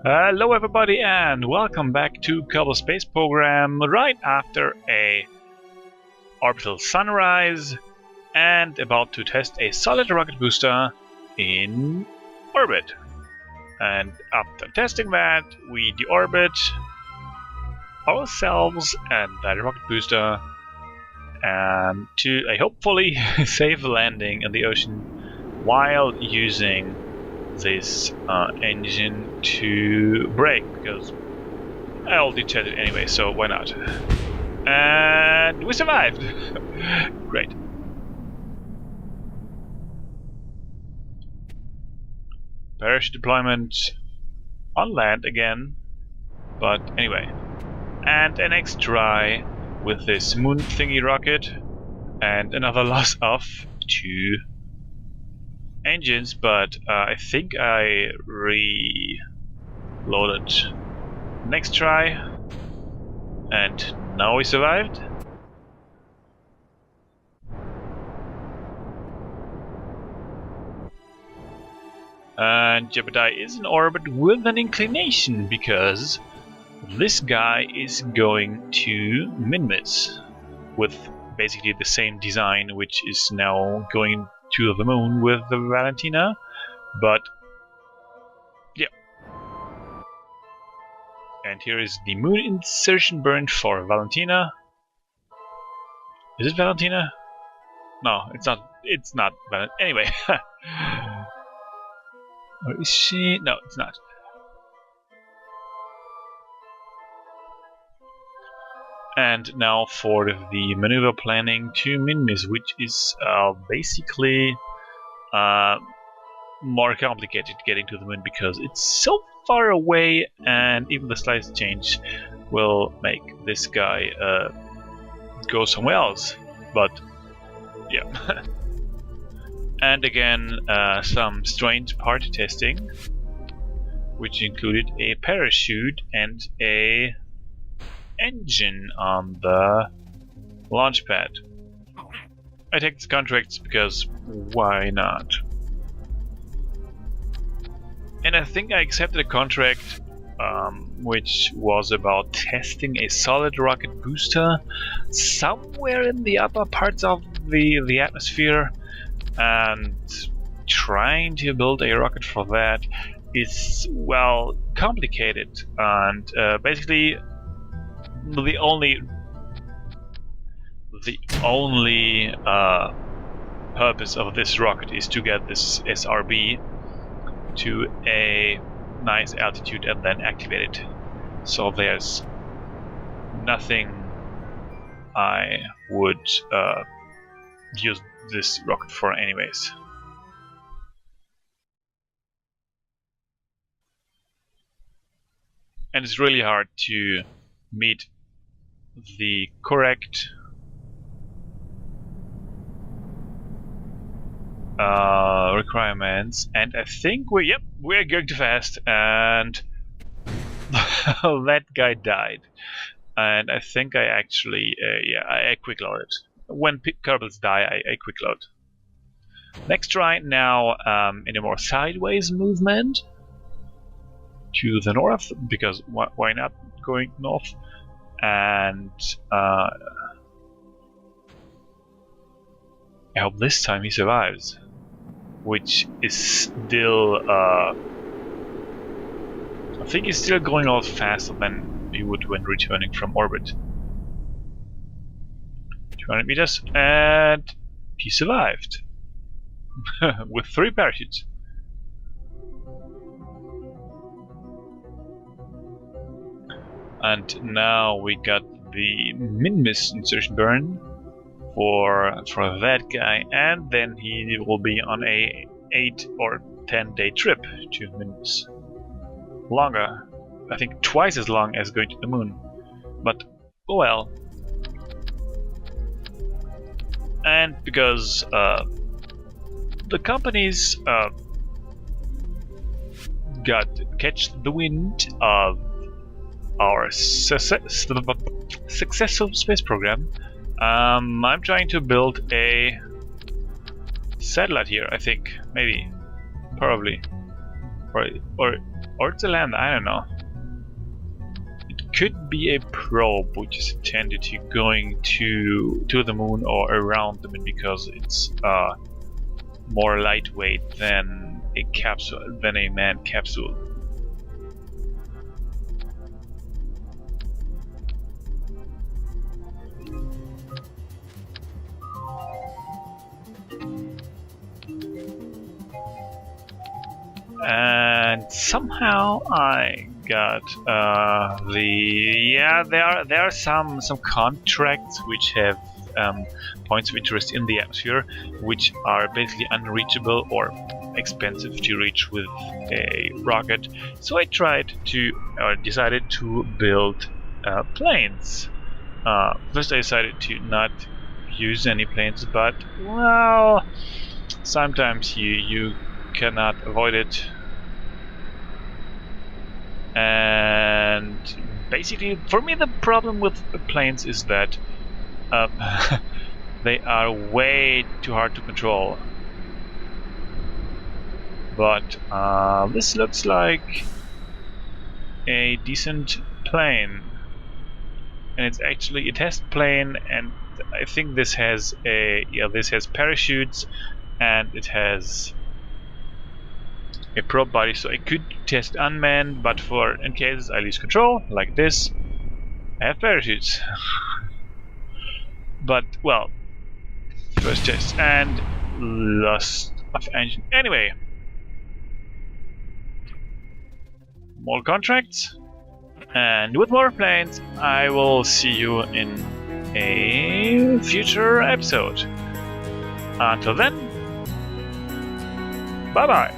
Hello everybody and welcome back to Kerbal Space Program right after a orbital sunrise and about to test a solid rocket booster in orbit. And after testing that, we deorbit ourselves and that rocket booster to a hopefully safe landing in the ocean while using this engine to brake, because I already tested it anyway, so why not? And we survived! Great. Parachute deployment on land again, but anyway. And an next try with this moon thingy rocket, and another loss of 2 engines, but I think I reloaded. Next try, and now we survived. And Jebediah is in orbit with an inclination, because this guy is going to min-miss with basically the same design, which is now going to the moon with the Valentina, but yeah. And here is the moon insertion burn for Valentina. Is it Valentina? No, it's not. It's not Valentina. Anyway. Or is she? No, it's not. And now for the maneuver planning to min-miss, which is basically more complicated getting to the moon because it's so far away, and even the slightest change will make this guy go somewhere else. But yeah. And again, some strange part testing, which included a parachute and a engine on the launch pad. I take these contracts because why not? And I think I accepted a contract which was about testing a solid rocket booster somewhere in the upper parts of the atmosphere, and trying to build a rocket for that is, well, complicated, and basically the only purpose of this rocket is to get this SRB to a nice altitude and then activate it. So there's nothing I would use this rocket for anyways. And it's really hard to meet the correct requirements, and I think we're going too fast, and that guy died. And I think I actually I quick loaded. When Kerbals die, I quick load. Next try now in a more sideways movement to the north, because why not going north? And I hope this time he survives, which is still I think he's still going a lot faster than he would when returning from orbit. 200 meters, and he survived with 3 parachutes. And now we got the min-miss insertion burn for that guy, and then he will be on a 8 or 10 day trip to min-miss. Longer, I think twice as long as going to the moon, but oh well. And because the companies catch the wind of our successful space program, I'm trying to build a satellite here, I think. Maybe. Probably. Or Or it's a land, I don't know. It could be a probe which is intended to going to the moon or around the moon because it's more lightweight than a capsule, than a manned capsule. And somehow I got there are some contracts which have points of interest in the atmosphere, which are basically unreachable or expensive to reach with a rocket. So I decided to build planes. First I decided to not use any planes, but well, sometimes you cannot avoid it. And basically, for me, the problem with the planes is that they are way too hard to control. But this looks like a decent plane, and it's actually a test plane, and I think this has parachutes, and it has a probe body, so I could test unmanned, but in cases I lose control, like this, I have parachutes. But, well, first test and loss of engine. Anyway, more contracts, and with more planes, I will see you in a future episode. Until then, bye bye.